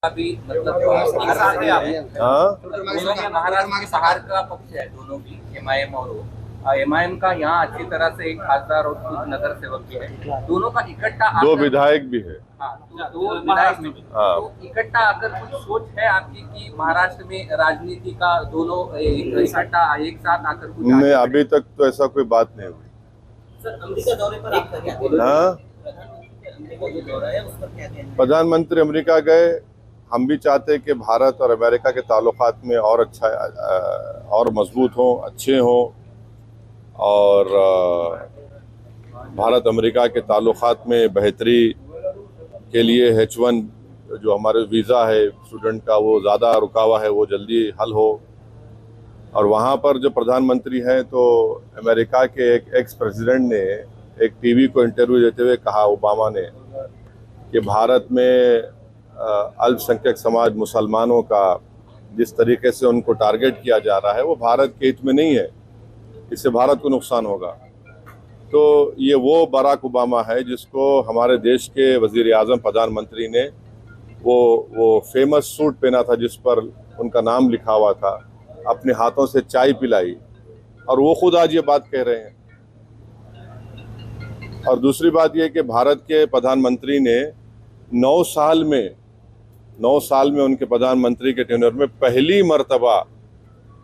भी मतलब एक साथ है दोनों में महाराष्ट्र के बाहर का पक्ष है, दोनों भी एमआईएम और वो एमआईएम का यहाँ अच्छी तरह से एक खासदार और कुछ नगर सेवक भी है, दोनों का इकट्ठा दो विधायक भी है। हाँ, दो विधायक में तो इकट्ठा आकर कुछ सोच है आपकी कि महाराष्ट्र में राजनीति का दोनों इकट्ठा एक साथ आकर कुछ नहीं, अभी तक तो ऐसा कोई बात नहीं हुई। सर, अमेरिका दौरे पर आपका क्या? हाँ, प्रधानमंत्री अमेरिका गए। हम भी चाहते हैं कि भारत और अमेरिका के ताल्लुकात में और अच्छा और मजबूत हों, अच्छे हों, और भारत अमेरिका के ताल्लुकात में बेहतरी के लिए H1 जो हमारे वीज़ा है स्टूडेंट का वो ज़्यादा रुका हुआ है, वो जल्दी हल हो। और वहाँ पर जो प्रधानमंत्री हैं, तो अमेरिका के एक एक्स प्रेसिडेंट ने एक टीवी को इंटरव्यू देते हुए कहा, ओबामा ने, कि भारत में अल्पसंख्यक समाज मुसलमानों का जिस तरीके से उनको टारगेट किया जा रहा है वो भारत के हित में नहीं है, इससे भारत को नुकसान होगा। तो ये वो बराक ओबामा है जिसको हमारे देश के वज़ीर आज़म प्रधानमंत्री ने वो फेमस सूट पहना था जिस पर उनका नाम लिखा हुआ था, अपने हाथों से चाय पिलाई, और वो खुद आज ये बात कह रहे हैं। और दूसरी बात ये कि भारत के प्रधानमंत्री ने 9 साल में उनके प्रधानमंत्री के टेन्योर में पहली मर्तबा,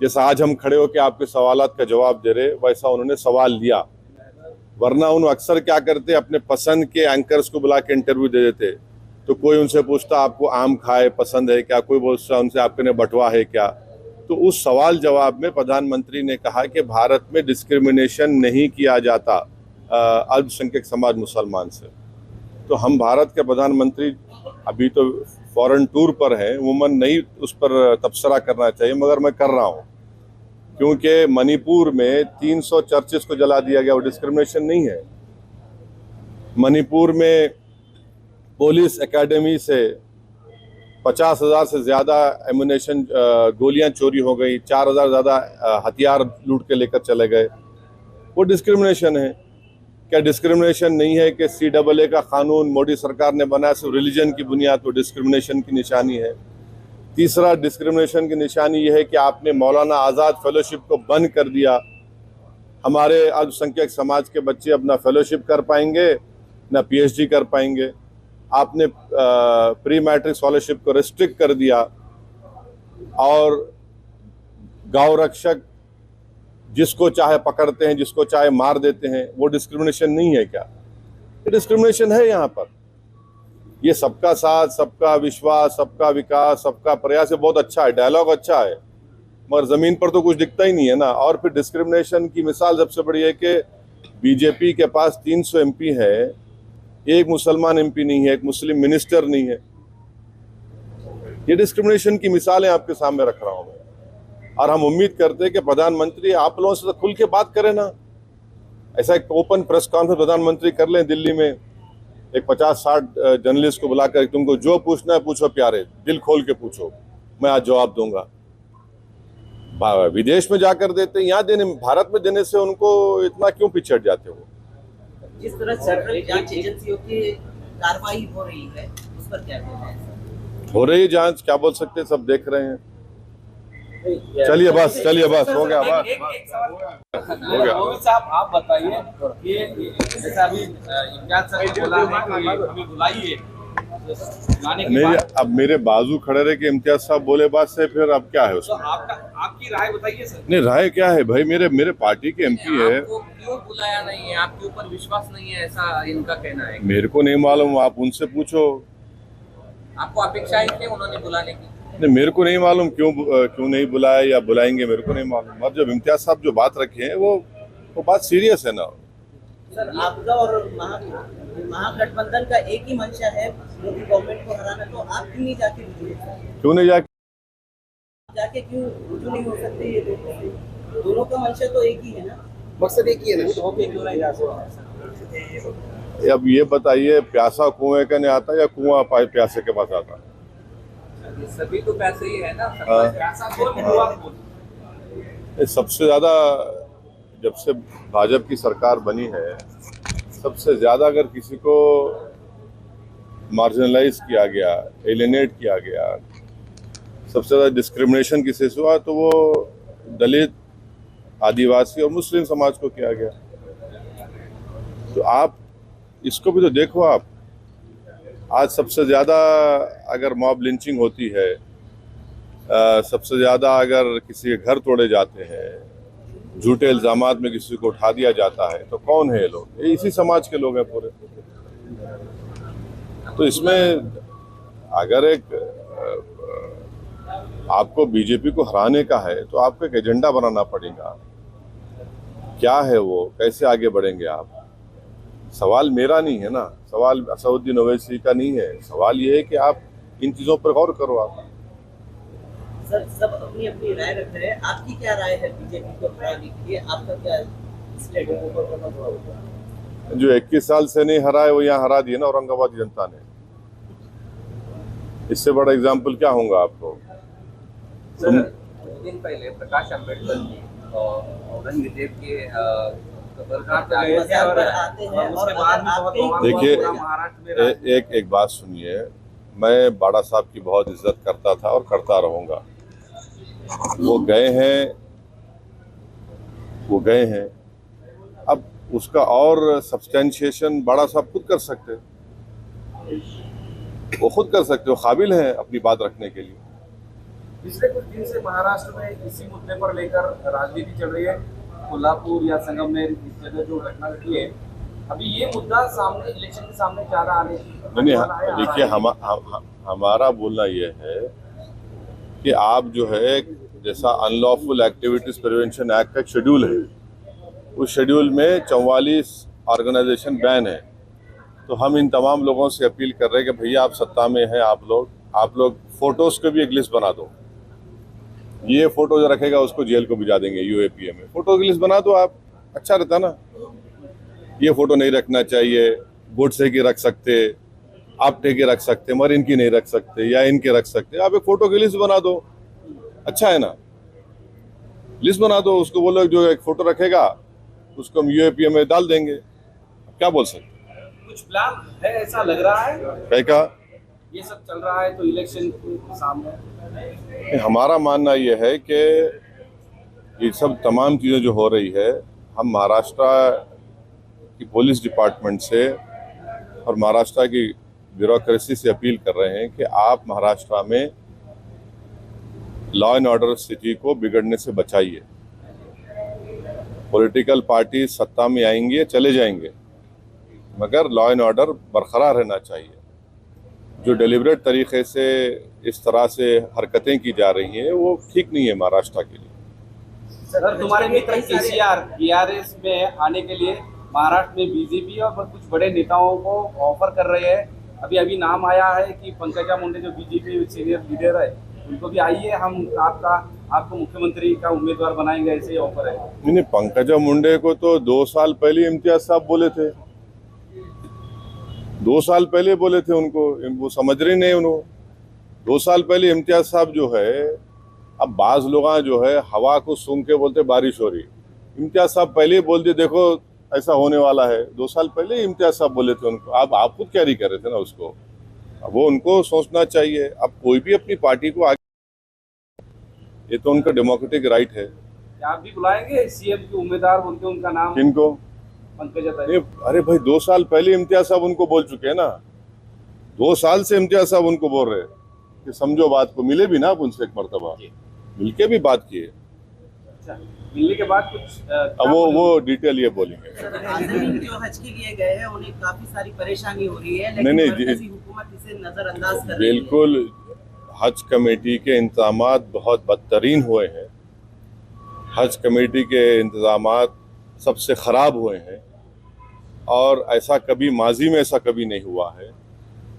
जैसा आज हम खड़े होकर आपके सवालात का जवाब दे रहे, वैसा उन्होंने सवाल लिया। वरना उन अक्सर क्या करते, अपने पसंद के एंकर्स को बुला के इंटरव्यू दे देते। तो कोई उनसे पूछता आपको आम खाए पसंद है क्या, कोई पूछता उनसे आपके ने बटवा है क्या। तो उस सवाल जवाब में प्रधानमंत्री ने कहा कि भारत में डिस्क्रिमिनेशन नहीं किया जाता अल्पसंख्यक समाज मुसलमान से। तो हम भारत के प्रधानमंत्री अभी तो फॉरेन टूर पर हैं, उमूमन नहीं उस पर तबसरा करना चाहिए, मगर मैं कर रहा हूँ, क्योंकि मणिपुर में 300 चर्चेस को जला दिया गया, वो डिस्क्रिमिनेशन नहीं है। मणिपुर में पुलिस एकेडमी से 50,000 से ज़्यादा एमुनेशन गोलियां चोरी हो गई, 4,000 ज़्यादा हथियार लूट के लेकर चले गए, वो डिस्क्रिमिनेशन है। क्या डिस्क्रिमिनेशन नहीं है कि CAA का कानून मोदी सरकार ने बनाया सिर्फ रिलीजन की बुनियाद पर, डिस्क्रिमिनेशन की निशानी है। तीसरा डिस्क्रिमिनेशन की निशानी यह है कि आपने मौलाना आज़ाद फेलोशिप को बंद कर दिया। हमारे अल्पसंख्यक समाज के बच्चे अपना फेलोशिप कर पाएंगे ना PhD कर पाएंगे। आपने प्री मैट्रिक स्कॉलरशिप को रिस्ट्रिक्ट कर दिया, और गौ रक्षक जिसको चाहे पकड़ते हैं, जिसको चाहे मार देते हैं। वो डिस्क्रिमिनेशन नहीं है क्या? ये डिस्क्रिमिनेशन है यहाँ पर। ये सबका साथ, सबका विश्वास, सबका विकास, सबका प्रयास, ये बहुत अच्छा है, डायलॉग अच्छा है, मगर ज़मीन पर तो कुछ दिखता ही नहीं है ना। और फिर डिस्क्रिमिनेशन की मिसाल सबसे बड़ी है कि बीजेपी के पास 300 MP है, एक मुसलमान MP नहीं है, एक मुस्लिम मिनिस्टर नहीं है। ये डिस्क्रिमिनेशन की मिसालें आपके सामने रख रहा हूँ मैं। और हम उम्मीद करते हैं कि प्रधानमंत्री आप लोगों से तो खुल के बात करें ना। ऐसा एक ओपन प्रेस कॉन्फ्रेंस प्रधानमंत्री कर लें दिल्ली में, एक 50-60 जर्नलिस्ट को बुलाकर, तुमको जो पूछना है पूछो प्यारे, दिल खोल के पूछो, मैं आज जवाब दूंगा। विदेश में जाकर देते, यहाँ देने, भारत में देने से उनको इतना क्यों पिछड़ जाते हो? जिस तरह सेंट्रल जांच एजेंसियों की कार्रवाई हो रही है उस पर क्या कहना है? हो रही जांच, क्या बोल सकते हैं, सब देख रहे हैं। चलिए बस हो गया, हो गया। साहब आप बताइए कि जैसा अभी इम्तियाज सर ने बोला है कि हमें बुलाइए, नहीं, अब मेरे बाजू खड़े रहे कि इम्तियाज साहब बोले बात से, फिर अब क्या है उसमें? तो आपकी राय बताइए सर। नहीं, राय क्या है भाई, मेरे पार्टी के MP है। आपको क्यों बुलाया नहीं है? आपके ऊपर विश्वास नहीं है, ऐसा इनका कहना है। मेरे को नहीं मालूम, आप उनसे पूछो। आपको अपेक्षाएं थी उन्होंने बुलाने की? नहीं, मेरे को नहीं मालूम क्यों नहीं बुलाया या बुलाएंगे, मेरे को नहीं मालूम। और जब इम्तियाज साहब जो बात रखे हैं वो बात सीरियस है ना। सर, आपका और महागठबंधन का एक ही मंशा है, मोदी गवर्नमेंट को हराना, तो आप क्यों नहीं जाके क्यों नहीं जाके क्यों रुजू नहीं हो सकते? ये दोनों का मंशा तो एक ही है ना, मकसद एक ही है ना। अब ये बताइए, प्यासा कुएं का नहीं आता या कुआं प्यासे के पास आता? सभी तो पैसे ही है ना। सबसे ज्यादा जब से भाजपा की सरकार बनी है, सबसे ज्यादा अगर किसी को मार्जिनलाइज किया गया, एलिनेट किया गया, सबसे ज़्यादा डिस्क्रिमिनेशन किसी से हुआ तो वो दलित, आदिवासी और मुस्लिम समाज को किया गया। तो आप इसको भी तो देखो। आप आज सबसे ज़्यादा अगर मॉब लिंचिंग होती है, सबसे ज़्यादा अगर किसी के घर तोड़े जाते हैं, झूठे इल्ज़ामात में किसी को उठा दिया जाता है, तो कौन है ये लोग? ये इसी समाज के लोग हैं पूरे। तो इसमें अगर आपको बीजेपी को हराने का है तो आपको एक एजेंडा बनाना पड़ेगा। क्या है वो, कैसे आगे बढ़ेंगे आप? सवाल मेरा नहीं है ना, सवाल असदुद्दीन ओवैसी का नहीं है। सवाल ये है कि आप इन चीज़ों पर गौर करो। आप सर सब अपनी अपनी राय रख रहे हैं, आपकी क्या राय है बीजेपी को हराने के लिए? आपका क्या स्टेटमेंट? जो 21 साल से नहीं हरा है वो यहाँ हरा दिया ना औरंगाबाद की जनता ने। इससे बड़ा एग्जाम्पल क्या होगा आपको? सर, कुछ दिन पहले प्रकाश अम्बेडकर जी औरंगजेब के देखिए, एक बात सुनिए, मैं बाड़ा साहब की बहुत इज्जत करता था और करता रहूंगा। वो गए हैं। अब उसका और सब्सटेंशिएशन बाड़ा साहब खुद कर सकते हैं, वो खुद कर सकते हो, काबिल हैं अपनी बात रखने के लिए। पिछले कुछ दिन से महाराष्ट्र में इसी मुद्दे पर लेकर राजनीति चल रही है। कोल्हापुर या संगमनेर इस जगह जो घटना घटी है, अभी ये मुद्दा सामने इलेक्शन के सामने ज्यादा आने की नहीं, देखिए हमारा बोलना ये है कि आप जो है, जैसा अनलॉफुल एक्टिविटीज प्रिवेंशन एक्ट का शेड्यूल है, उस शेड्यूल में 44 ऑर्गेनाइजेशन बैन है। तो हम इन तमाम लोगों से अपील कर रहे हैं कि भैया आप सत्ता में हैं, आप लोग फोटोज के भी एक लिस्ट बना दो। ये फोटो जो रखेगा उसको जेल को भिजा देंगे यूएपीए में। फोटो की लिस्ट बना दो आप, अच्छा रहता ना। ये फोटो नहीं रखना चाहिए, गोडसे की रख सकते, आपटे की रख सकते, मगर इनकी नहीं रख सकते या इनके रख सकते। आप एक फोटो की लिस्ट बना दो, अच्छा है ना। लिस्ट बना दो, उसको बोलो जो एक फोटो रखेगा उसको हम यूएपीए में डाल देंगे। क्या बोल सकते? कुछ प्लान है ऐसा लग रहा है क्या ये सब चल रहा है तो इलेक्शन के सामने? हमारा मानना यह है कि ये सब तमाम चीज़ें जो हो रही है, हम महाराष्ट्र की पुलिस डिपार्टमेंट से और महाराष्ट्र की ब्यूरोक्रेसी से अपील कर रहे हैं कि आप महाराष्ट्र में लॉ एंड ऑर्डर स्थिति को बिगड़ने से बचाइए। पॉलिटिकल पार्टी सत्ता में आएंगे, चले जाएंगे, मगर लॉ एंड ऑर्डर बरकरार रहना चाहिए। जो डेलिब्रेट तरीके से इस तरह से हरकतें की जा रही हैं वो ठीक नहीं है महाराष्ट्र के लिए। सर, तुम्हारे मित्र केसीआर बीआरएस में आने के लिए महाराष्ट्र में बीजेपी और कुछ बड़े नेताओं को ऑफर कर रहे हैं। अभी नाम आया है कि पंकजा मुंडे जो बीजेपी सीनियर लीडर है, उनको भी आइए, हम आपको मुख्यमंत्री का उम्मीदवार बनाएंगे, ऐसे ऑफर है। नहीं, पंकजा मुंडे को तो 2 साल पहले इम्तियाज साहब बोले थे। 2 साल पहले बोले थे उनको, वो समझ रहे नहीं उनको। 2 साल पहले इम्तियाज साहब जो है, अब बाज लोग जो है हवा को सूंघ के बोलते बारिश हो रही। इम्तियाज साहब पहले ही बोलते देखो ऐसा होने वाला है। 2 साल पहले इम्तियाज साहब बोले थे उनको। आप खुद कैरी कर रहे थे ना उसको। अब वो उनको सोचना चाहिए। अब कोई भी अपनी पार्टी को आगे, ये तो उनका डेमोक्रेटिक राइट है। आप भी बुलाएंगे सीएम के उम्मीदवार बोलते उनका नाम? किनको? पंकजा। अरे भाई 2 साल पहले इम्तियाज साहब उनको बोल चुके हैं ना। 2 साल से इम्तियाज साहब उनको बोल रहे हैं कि समझो बात को। मिले भी ना आप उनसे एक मर्तबा, मिलके भी बात किए। अच्छा, मिलने के बाद कुछ अब वो डिटेल ये बोलेंगे। जो हज के लिए गए हैं उन्हें काफी सारी परेशानी हो रही है, लेकिन मरकजी हुकूमत इसे नजरअंदाज कर रही है। बिल्कुल, हज कमेटी के इंतजामात बहुत बदतरीन हुए हैं। हज कमेटी के इंतजामात सबसे ख़राब हुए हैं और ऐसा कभी माजी में ऐसा कभी नहीं हुआ है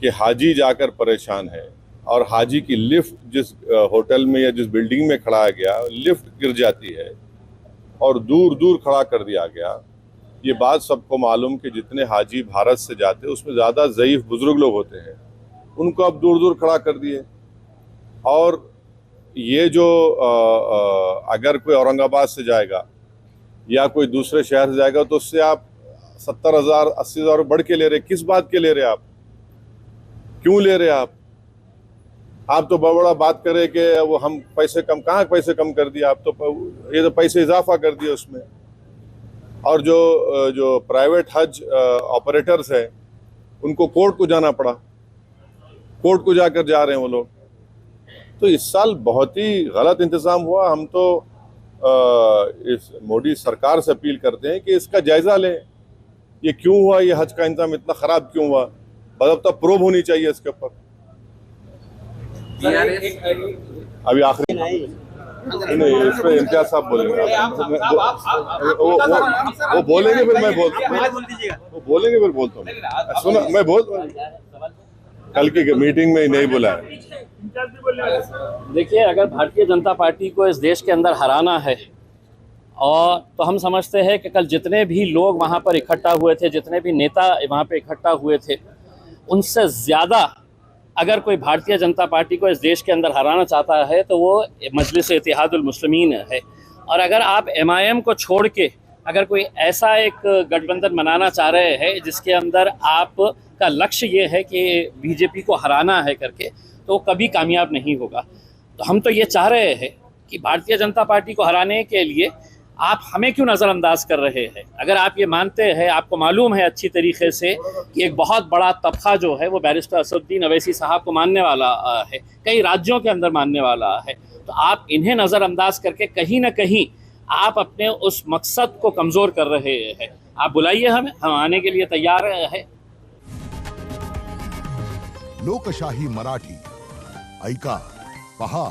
कि हाजी जाकर परेशान है और हाजी की लिफ्ट जिस होटल में या जिस बिल्डिंग में खड़ा गया, लिफ्ट गिर जाती है और दूर दूर खड़ा कर दिया गया। ये बात सबको मालूम कि जितने हाजी भारत से जाते हैं उसमें ज़्यादा ज़ईफ़ बुज़ुर्ग लोग होते हैं, उनको अब दूर दूर खड़ा कर दिए। और ये जो अगर कोई औरंगाबाद से जाएगा या कोई दूसरे शहर से जाएगा तो उससे आप 70,000 80,000 बढ़ के ले रहे। किस बात के ले रहे आप? क्यों ले रहे आप तो बड़ा बात करे कि वो हम पैसे कम, कहाँ पैसे कम कर दिया आप तो, ये तो पैसे इजाफा कर दिया उसमें। और जो प्राइवेट हज ऑपरेटर्स है उनको कोर्ट को जाना पड़ा, कोर्ट को जाकर जा रहे हैं वो लोग। तो इस साल बहुत ही गलत इंतजाम हुआ। हम तो इस मोदी सरकार से अपील करते हैं कि इसका जायजा लें, ये क्यों हुआ, ये हज का इंतजाम इतना खराब क्यों हुआ, बदबता प्रोब होनी चाहिए इसके ऊपर। अभी आखिरी नहीं, इस पे इम्तियाज साहब बोलेंगे, वो बोलेंगे फिर मैं वो बोलेंगे फिर बोलता हूँ। सुनो, मैं कल की मीटिंग में ही नहीं बोला है। देखिए, अगर भारतीय जनता पार्टी को इस देश के अंदर हराना है और तो हम समझते हैं कि कल जितने भी लोग वहाँ पर इकट्ठा हुए थे, जितने भी नेता वहाँ पे इकट्ठा हुए थे, उनसे ज़्यादा अगर कोई भारतीय जनता पार्टी को इस देश के अंदर हराना चाहता है तो वो मजलिस इत्तेहादुल मुस्लिमीन है। और अगर आप MIM को छोड़ के अगर कोई ऐसा एक गठबंधन बनाना चाह रहे हैं जिसके अंदर आपका लक्ष्य ये है कि बीजेपी को हराना है करके, तो कभी कामयाब नहीं होगा। तो हम तो ये चाह रहे हैं कि भारतीय जनता पार्टी को हराने के लिए आप हमें क्यों नज़रअंदाज कर रहे हैं। अगर आप ये मानते हैं, आपको मालूम है अच्छी तरीके से कि एक बहुत बड़ा तबका जो है वो बैरिस्टर असदुद्दीन अवैसी साहब को मानने वाला है, कई राज्यों के अंदर मानने वाला है, तो आप इन्हें नज़रअंदाज करके कहीं ना कहीं आप अपने उस मकसद को कमज़ोर कर रहे हैं। आप बुलाइए हमें, हम आने के लिए तैयार है। लोकशाही मराठी ऐका, पहा,